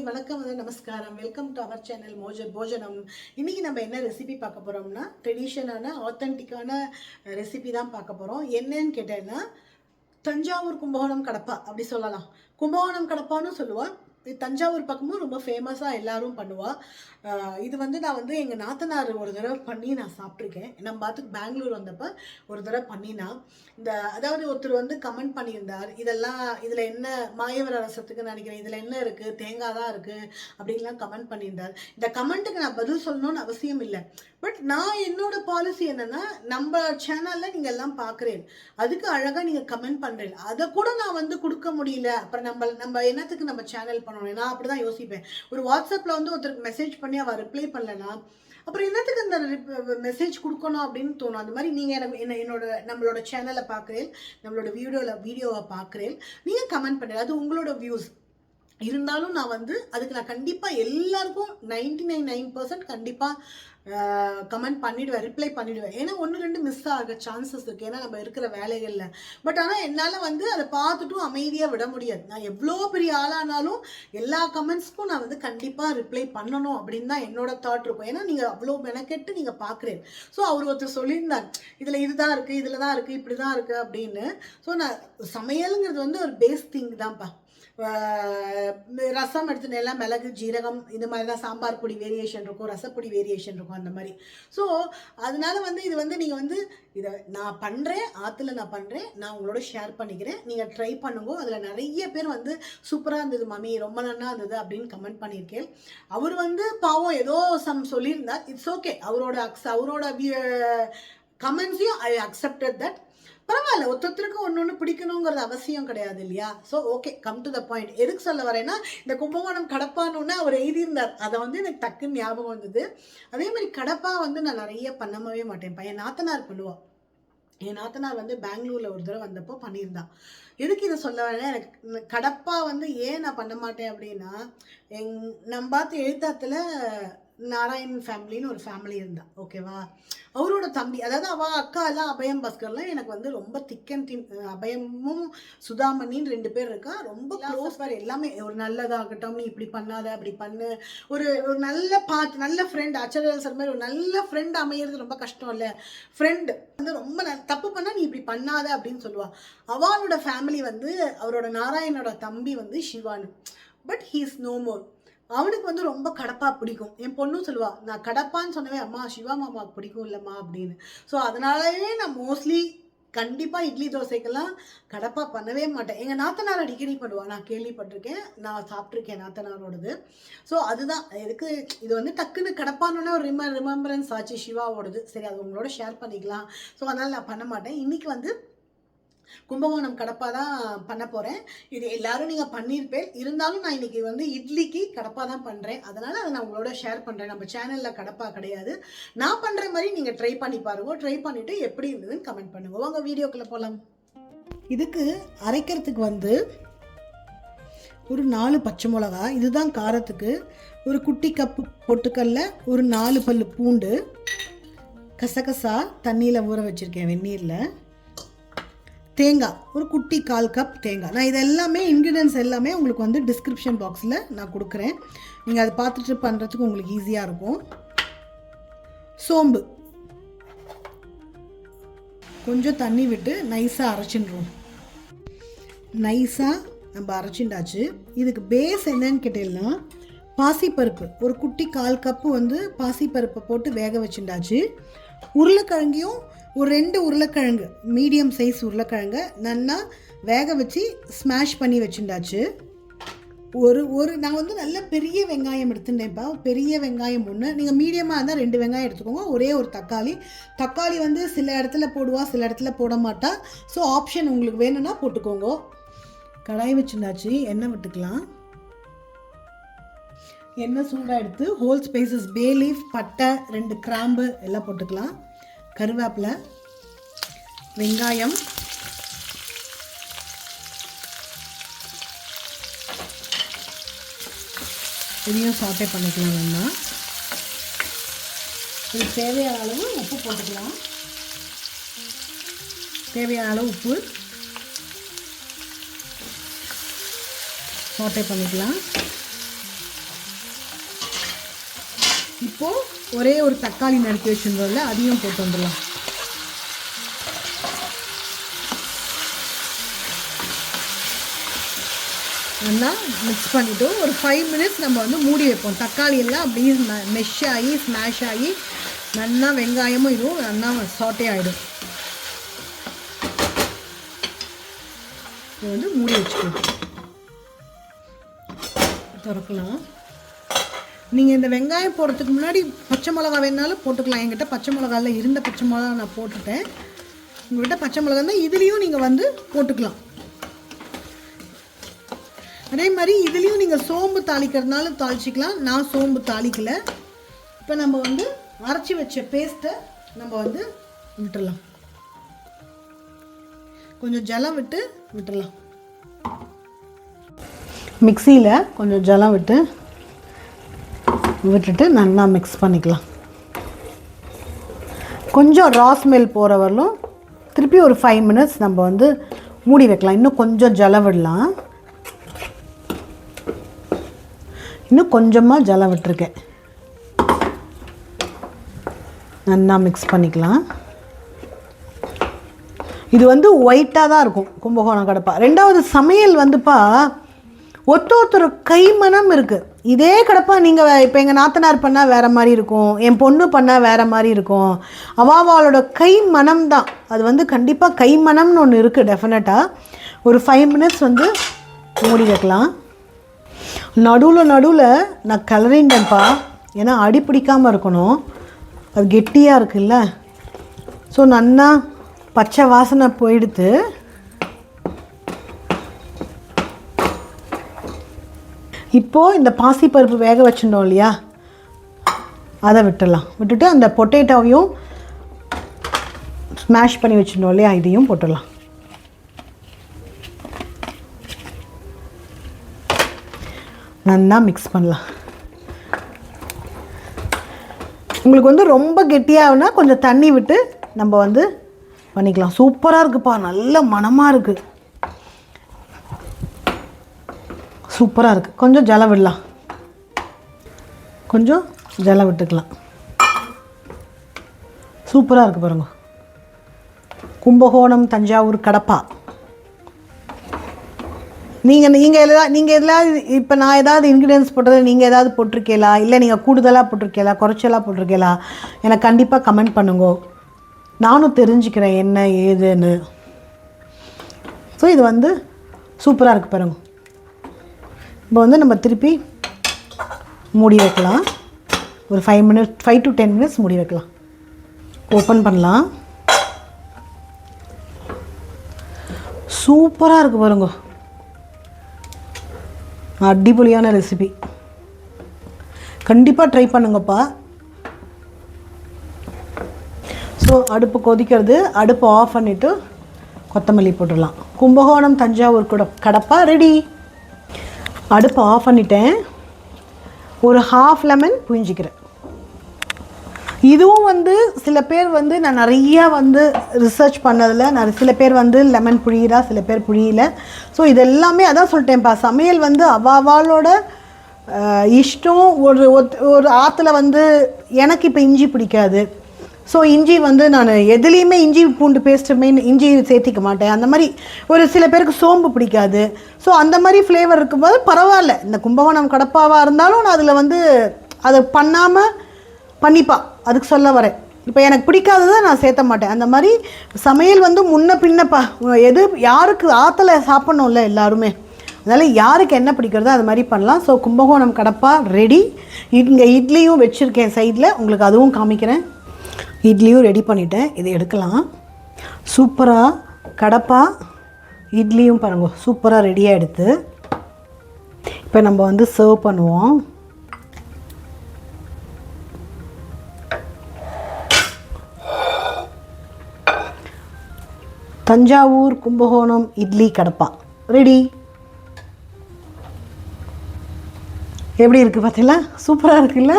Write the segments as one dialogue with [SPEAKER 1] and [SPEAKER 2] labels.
[SPEAKER 1] வணக்கம் நமஸ்காரம். Welcome to our channel போஜனம். இன்னைக்கு நம்ம என்ன ரெசிபி பார்க்க போறோம்னா ட்ரெடிஷனான ஆத்தென்டிக்கான ரெசிபி தான் பார்க்க போறோம். என்னன்னு கேட்டேன்னா தஞ்சாவூர் கும்பகோணம் கடப்பா அப்படி சொல்லலாம். கும்பகோணம் கடப்பான்னு சொல்லுவா. தஞ்சாவூர் பக்கமும் ரொம்ப ஃபேமஸாக எல்லாரும் பண்ணுவா. இது நான் எங்கள் நாத்தனார் ஒரு தடவை பண்ணி நான் சாப்பிட்ருக்கேன். நம்ம பார்த்துக்கு பெங்களூர் வந்தப்போ ஒரு தடவை பண்ணினா அதாவது ஒருத்தர் கமெண்ட் பண்ணியிருந்தார், இதில் என்ன மாயவர ரசத்துக்கு நினைக்கிறேன், இதில் என்ன இருக்குது, தேங்காய் தான் இருக்குது அப்படின்லாம் கமெண்ட் பண்ணியிருந்தார். இந்த கமெண்ட்டுக்கு நான் பதில் சொல்லணும்னு அவசியம் இல்லை. பட் நான் என்னோட பாலிசி என்னென்னா, நம்ம சேனலில் நீங்கள் எல்லாம் பார்க்குறேன், அதுக்கு அழகாக நீங்கள் கமெண்ட் பண்ணுறேன், அதை கூட நான் கொடுக்க முடியல, அப்புறம் நம்ம என்னத்துக்கு நம்ம சேனல் பண்ணணும். நான் அப்படி தான் யோசிப்பேன். ஒரு வாட்ஸ்அப்பில் ஒருத்தருக்கு மெசேஜ் பண்ணி அவள் ரிப்ளை பண்ணலன்னா அப்புறம் என்னத்துக்கு அந்த மெசேஜ் கொடுக்கணும் அப்படின்னு தோணும். அந்த மாதிரி நீங்கள் நம்மளோட சேனலை பார்க்குறேன், நம்மளோட வீடியோவை பார்க்குறேன், நீங்கள் கமெண்ட் பண்ணுறேன், அது உங்களோட வியூஸ் இருந்தாலும் நான் அதுக்கு நான் கண்டிப்பாக எல்லாருக்கும் 99% கண்டிப்பாக கமெண்ட் பண்ணிவிடுவேன், ரிப்ளை பண்ணிவிடுவேன். ஏன்னா 1-2 மிஸ் ஆக சான்சஸ் இருக்குது, ஏன்னா நம்ம இருக்கிற வேலைகளில். பட் ஆனால் என்னால் அதை பார்த்துட்டும் அமைதியாக விட முடியாது. நான் எவ்வளோ பெரிய ஆளானாலும் எல்லா கமெண்ட்ஸ்க்கும் நான் கண்டிப்பாக ரிப்ளை பண்ணணும் அப்படின்னு தான் என்னோட தாட் இருக்கும். ஏன்னா நீங்கள் அவ்வளோ மெனக்கெட்டு நீங்கள் பார்க்குறேன். ஸோ அவர் ஒருத்தர் சொல்லியிருந்தார், இதில் இதுதான் இருக்குது, இதில் தான் இருக்குது, இப்படி தான் இருக்குது அப்படின்னு. ஸோ நான் சமையலுங்கிறது ஒரு பேஸ் திங் தான்ப்பா. ரசம் எடுத்துன்னு எல்லாம் மிளகு ஜீரகம் இந்த மாதிரி தான், சாம்பார் பொடி வேரியேஷன் இருக்கும், ரசப்பொடி வேரியேஷன் இருக்கும், அந்த மாதிரி. ஸோ அதனால இது நீங்கள் இதை நான் பண்ணுறேன், ஆற்றுல நான் பண்ணுறேன், நான் உங்களோட ஷேர் பண்ணிக்கிறேன், நீங்கள் ட்ரை பண்ணுங்க. அதில் நிறைய பேர் சூப்பராக இருந்தது மம்மி, ரொம்ப நல்லா இருந்தது அப்படின்னு கமெண்ட் பண்ணியிருக்கேன். அவர் பாவம் ஏதோ சொல்லியிருந்தார். இட்ஸ் ஓகே, அவரோட கமெண்ட்ஸையும் ஐ அக்செப்டட் தட். பரவாயில்ல, ஒருத்தருக்கு ஒன்று பிடிக்கணுங்கிறது அவசியம் கிடையாது இல்லையா? So okay, come to the point. எதுக்கு சொல்ல வரேன்னா, இந்த கும்பகோணம் கடப்பான்னு அவர் எழுதியிருந்தார், அதை எனக்கு டக்குன்னு ஞாபகம் வந்தது. அதே மாதிரி கடப்பா நான் நிறைய பண்ணவே மாட்டேன். என் நாத்தனார் பண்ணுவாள். என் நாத்தனார் பெங்களூரில் ஒரு தடவை வந்தப்போ பண்ணியிருந்தான். எதுக்கு இதை சொல்ல வரேன்னா, எனக்கு கடப்பா ஏன் நான் பண்ண மாட்டேன் அப்படின்னா, நம்ம பார்த்து எழுத்தாத்துல நாராயண் ஃபேமிலின்னு ஒரு ஃபேமிலி இருந்தா, ஓகேவா? அவரோட தம்பி, அதாவது அவள் அக்கா எல்லாம் அபயம் பாஸ்கர்லாம் எனக்கு ரொம்ப திக் அண்ட் தின். அபயமும் சுதாமணின்னு 2 பேர் இருக்கா, ரொம்ப க்ளோஸ். வேறு எல்லாமே ஒரு நல்லதாகட்டும், நீ இப்படி பண்ணாத அப்படி பண்ணு, ஒரு நல்ல ஃப்ரெண்ட். ஆச்சாரியர் சார் மாதிரி ஒரு நல்ல ஃப்ரெண்ட் அமையிறது ரொம்ப கஷ்டம் இல்லை? ஃப்ரெண்டு ரொம்ப தப்பு பண்ணால் நீ இப்படி பண்ணாத அப்படின்னு சொல்லுவாள். அவளோட ஃபேமிலி அவரோட நாராயணோட தம்பி சிவானு. But he is no more. அவனுக்கு ரொம்ப கடப்பா பிடிக்கும். என் பொண்ணும் சொல்லுவா, நான் கடப்பான்னு சொன்னவே, அம்மா சிவா மாமாவுக்கு பிடிக்கும் இல்லைம்மா அப்படின்னு. ஸோ அதனாலவே நான் மோஸ்ட்லி கண்டிப்பாக இட்லி தோசைக்கெல்லாம் கடப்பா பண்ணவே மாட்டேன். எங்கள் நாத்தனார் அடிக்கடி பண்ணுவா, நான் கேள்விப்பட்டிருக்கேன், நான் சாப்பிட்ருக்கேன் நாத்தனாரோடது. ஸோ அதுதான் எதுக்கு இது டக்குன்னு கடப்பானோன்னே ஒரு ரிமெம்பரன்ஸ் ஆச்சு சிவாவோடது. சரி, அது உங்களோட ஷேர் பண்ணிக்கலாம். ஸோ அதனால் நான் பண்ண மாட்டேன். இன்றைக்கி கும்பகோணம் கடப்பா தான் பண்ண போகிறேன். இது எல்லாரும் நீங்கள் பண்ணியிருப்பேன். இருந்தாலும் நான் இன்றைக்கி இட்லிக்கு கடப்பா தான் பண்ணுறேன். அதனால் அதை நான் உங்களோட ஷேர் பண்ணுறேன். நம்ம சேனலில் கடப்பா கிடையாது. நான் பண்ணுற மாதிரி நீங்கள் ட்ரை பண்ணி பாருங்க. ட்ரை பண்ணிவிட்டு எப்படி இருந்ததுன்னு கமெண்ட் பண்ணுங்க. வாங்க வீடியோக்குள்ளே போகலாம். இதுக்கு அரைக்கிறதுக்கு ஒரு 4 பச்சை மிளகா, இதுதான் காரத்துக்கு. ஒரு குட்டி கப்பு பொட்டுக்கல்ல, ஒரு 4 பல்லு பூண்டு, கசகசா தண்ணியில் ஊற வச்சுருக்கேன் வெந்நீரில், தேங்காய் ஒரு குட்டி 1/4 கப் தேங்காய். நான் இது எல்லாமே இன்க்ரீடியன்ஸ் எல்லாமே உங்களுக்கு டிஸ்கிரிப்ஷன் பாக்ஸில் நான் கொடுக்குறேன். நீங்கள் அதை பார்த்துட்டு பண்ணுறதுக்கு உங்களுக்கு ஈஸியாக இருக்கும். சோம்பு கொஞ்சம் தண்ணி விட்டு நைஸாக அரைச்சிடுறோம். நைஸாக நம்ம அரைச்சிண்டாச்சு. இதுக்கு பேஸ் என்னன்னு கேட்டீங்கன்னா, பாசிப்பருப்பு ஒரு குட்டி 1/4 கப்பு பாசிப்பருப்பை போட்டு வேக வச்சுட்டாச்சு. உருளைக்கிழங்கையும் ஒரு 2 உருளைக்கிழங்கு, மீடியம் சைஸ் உருளைக்கிழங்க நல்லா வேக வச்சு ஸ்மாஷ் பண்ணி வச்சுட்டாச்சு. நான் நல்ல பெரிய வெங்காயம் எடுத்துட்டேன்ப்பா. பெரிய வெங்காயம் 1, நீங்கள் மீடியமாக இருந்தால் 2 வெங்காயம் எடுத்துக்கோங்க. ஒரே ஒரு தக்காளி. சில இடத்துல போடுவா, சில இடத்துல போட மாட்டா. ஸோ ஆப்ஷன் உங்களுக்கு வேணும்னா போட்டுக்கோங்க. கடாய் வச்சுட்டாச்சு. எண்ணெய் விட்டுக்கலாம். எண்ணெய் சூடாக எடுத்து ஹோல் ஸ்பைசஸ், பே லீஃப், பட்டை, 2 கிராம்பு எல்லாம் போட்டுக்கலாம். கருவேப்பிலை, வெங்காயம், இதையும் சாட்டே பண்ணிக்கலாம். வேணா இது தேவையான அளவு உப்பு போட்டுக்கலாம். தேவையான அளவு உப்பு சாட்டே பண்ணிக்கலாம். இப்போது ஒரே ஒரு தக்காளி நறுக்கி வச்சுருந்தோம்ல, அதையும் போட்டு வந்துடலாம். நல்லா மிக்ஸ் பண்ணிவிட்டு ஒரு 5 மினிட்ஸ் நம்ம வந்து மூடி வைப்போம். தக்காளி எல்லாம் அப்படியே மெஷ் ஆகி ஸ்மாஷ் ஆகி நல்லா வெங்காயமும் இதுவும் நல்லா சாட்டே ஆகிடும். இது வந்து மூடி வச்சுக்கணும். திறக்கலாம். நீங்கள் இந்த வெங்காயம் போடுறதுக்கு முன்னாடி பச்சை மிளகா வேணாலும் போட்டுக்கலாம். என்கிட்ட பச்சை மிளகாவில் இருந்த பச்சை மிளகா நான் போட்டுட்டேன். உங்கள்கிட்ட பச்சை மிளகா இருந்தால் இதுலேயும் நீங்கள் வந்து போட்டுக்கலாம். அதே மாதிரி இதுலேயும் நீங்கள் சோம்பு தாளிக்கிறதுனால தாளிச்சிக்கலாம். நான் சோம்பு தாளிக்கலை. இப்போ நம்ம வந்து அரைச்சி வச்ச பேஸ்ட்டை நம்ம வந்து விட்டுடலாம். கொஞ்சம் ஜலம் விட்டுடலாம். மிக்சியில் கொஞ்சம் ஜலம் விட்டுட்டு நல்லா மிக்ஸ் பண்ணிக்கலாம். கொஞ்சம் ரா ஸ்மெல் போகிற வரலும் திருப்பி ஒரு 5 மினிட்ஸ் நம்ம வந்து மூடி வைக்கலாம். இன்னும் கொஞ்சம் ஜலம் விடலாம். இன்னும் கொஞ்சமாக ஜலம் விட்டுருக்கேன். நல்லா மிக்ஸ் பண்ணிக்கலாம். இது வந்து ஒயிட்டாக தான் இருக்கும் கும்பகோணம் கடப்பா. ரெண்டாவது சமையல் வந்துப்பா ஒருத்தர் கைமணம் இருக்குது. இதே கடப்பா நீங்கள் இப்போ எங்கள் நாத்தனார் பண்ணால் வேறு மாதிரி இருக்கும், என் பொண்ணு பண்ணால் வேறு மாதிரி இருக்கும். அவளோட கை மனம் தான் அது வந்து கண்டிப்பாக கைமணம்னு ஒன்று இருக்குது. டெஃபினட்டாக ஒரு 5 மினிட்ஸ் வந்து மூடி வைக்கலாம். நடுவில் நான் கிளறிண்டேன்ப்பா, ஏன்னா அடி பிடிக்காமல் இருக்கணும். அது கெட்டியாக இருக்குல்ல. ஸோ நல்லா பச்சை வாசனை போயிடுத்து. இப்போது இந்த பாசிப்பருப்பு வேக வச்சுருந்தோம் இல்லையா, அதை விட்டுடலாம். விட்டுட்டு அந்த பொட்டேட்டோவையும் ஸ்மாஷ் பண்ணி வச்சுருந்தோம் இல்லையா, இதையும் போட்டுடலாம். நல்லா மிக்ஸ் பண்ணலாம். உங்களுக்கு வந்து ரொம்ப கெட்டியாகுனா கொஞ்சம் தண்ணி விட்டு நம்ம வந்து பண்ணிக்கலாம். சூப்பராக இருக்குப்பா, நல்ல மணமாக இருக்குது, சூப்பராக இருக்குது. கொஞ்சம் ஜலம் விடலாம், கொஞ்சம் ஜலம் விட்டுக்கலாம். சூப்பராக இருக்குது பாருங்க. கும்பகோணம் தஞ்சாவூர் கடப்பா. நீங்கள் எதாவது இப்போ நான் ஏதாவது இன்க்ரீடியன்ஸ் போட்டது நீங்கள் ஏதாவது போட்டிருக்கீங்களா, இல்லை நீங்கள் கூடுதலாக போட்டிருக்கீங்களா, குறைச்சலாக போட்டிருக்கீங்களா, எனக்கு கண்டிப்பாக கமெண்ட் பண்ணுங்க. நானும் தெரிஞ்சுக்கிறேன் என்ன ஏதுன்னு. ஸோ இது வந்து சூப்பராக இருக்குது பாருங்க. இப்போ வந்து நம்ம திருப்பி மூடி வைக்கலாம். ஒரு 5 to 10 மினிட்ஸ் மூடி வைக்கலாம். ஓப்பன் பண்ணலாம். சூப்பராக இருக்குது பாருங்க. அடிப்பொலியான ரெசிபி, கண்டிப்பாக ட்ரை பண்ணுங்கப்பா. ஸோ அடுப்பு கொதிக்கிறது, அடுப்பு ஆஃப் பண்ணிவிட்டு கொத்தமல்லி போட்டுடலாம். கும்பகோணம் தஞ்சாவூர் கடப்பா ரெடி. அடுப்பு ஆஃப் பண்ணிட்டேன். ஒரு 1/2 லெமன் புழிஞ்சிக்கிறேன். இதுவும் வந்து சில பேர் வந்து நான் நிறையா வந்து ரிசர்ச் பண்ணதில் சில பேர் வந்து லெமன் புழியிறா, சில பேர் புழியல. ஸோ இதெல்லாமே அதான் சொல்லிட்டேன்ப்பா, சமையல் வந்து அவளோட இஷ்டம். ஒரு ஆற்றுல வந்து எனக்கு இப்போ இஞ்சி பிடிக்காது. ஸோ இஞ்சி வந்து நான் எதுலேயுமே இஞ்சி பூண்டு பேஸ்ட்டு மெயின் இஞ்சி சேர்த்திக்க மாட்டேன். அந்த மாதிரி ஒரு சில பேருக்கு சோம்பு பிடிக்காது. ஸோ அந்த மாதிரி ஃப்ளேவர் இருக்கும்போது பரவாயில்ல. இந்த கும்பகோணம் கடப்பாவாக இருந்தாலும் நான் அதில் வந்து அதை பண்ணாமல் பண்ணிப்பா, அதுக்கு சொல்ல வரேன். இப்போ எனக்கு பிடிக்காததை நான் சேர்த்த மாட்டேன். அந்த மாதிரி சமையல் வந்து முன்ன பின்னப்பா, எது யாருக்கு ஆற்றுல சாப்பிட்ணும்ல எல்லாருமே, அதனால் யாருக்கு என்ன பிடிக்கிறதோ அது மாதிரி பண்ணலாம். So Kumbakonam Kadapa ready. இங்கே இட்லியும் வச்சுருக்கேன் சைடில், உங்களுக்கு அதுவும் காமிக்கிறேன். இட்லியும் ரெடி பண்ணிவிட்டேன், இதை எடுக்கலாம். சூப்பராக கடப்பா இட்லியும் பாருங்க சூப்பராக ரெடியாக எடுத்து இப்போ நம்ம வந்து சர்வ் பண்ணுவோம். தஞ்சாவூர் கும்பகோணம் இட்லி கடப்பா ரெடி. எப்படி இருக்குது பார்த்தீங்களா? சூப்பராக இருக்குல்ல?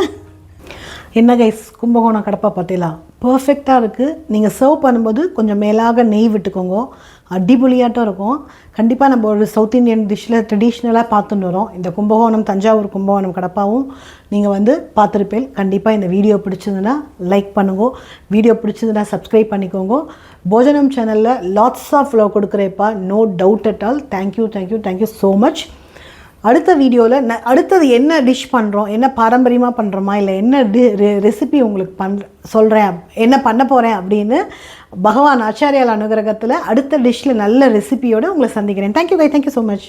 [SPEAKER 1] என்ன கைஸ், கும்பகோணம் கடப்பா பார்த்தீங்களா? பர்ஃபெக்டாக இருக்குது. நீங்கள் சர்வ் பண்ணும்போது கொஞ்சம் மேலாக நெய் விட்டுக்கோங்க, அடிபொலியாட்டம் இருக்கும். கண்டிப்பாக நம்ம ஒரு சவுத் இந்தியன் டிஷ்ஷில் ட்ரெடிஷ்னலாக பார்த்துட்டு வரோம். இந்த கும்பகோணம், தஞ்சாவூர் கும்பகோணம் கடப்பாவும் நீங்கள் வந்து பார்த்துருப்பேன். கண்டிப்பாக இந்த வீடியோ பிடிச்சதுன்னா லைக் பண்ணுங்க, வீடியோ பிடிச்சதுன்னா சப்ஸ்கிரைப் பண்ணிக்கோங்க. போஜனம் சேனலில் லாட்ஸ் ஆஃப் லவ் கொடுக்குறேப்பா, no doubt at all. Thank you so much. அடுத்த வீடியோவில் அடுத்தது என்ன டிஷ் பண்ணுறோம், என்ன பாரம்பரியமாக பண்ணுறோமா, இல்லை என்ன ரெசிபி உங்களுக்கு சொல்கிறேன், என்ன பண்ண போகிறேன் அப்படின்னு பகவான் ஆச்சாரியால் அனுகிரகத்தில் அடுத்த டிஷ்ஷில் நல்ல ரெசிபியோடு உங்களை சந்திக்கிறேன். Thank you so much.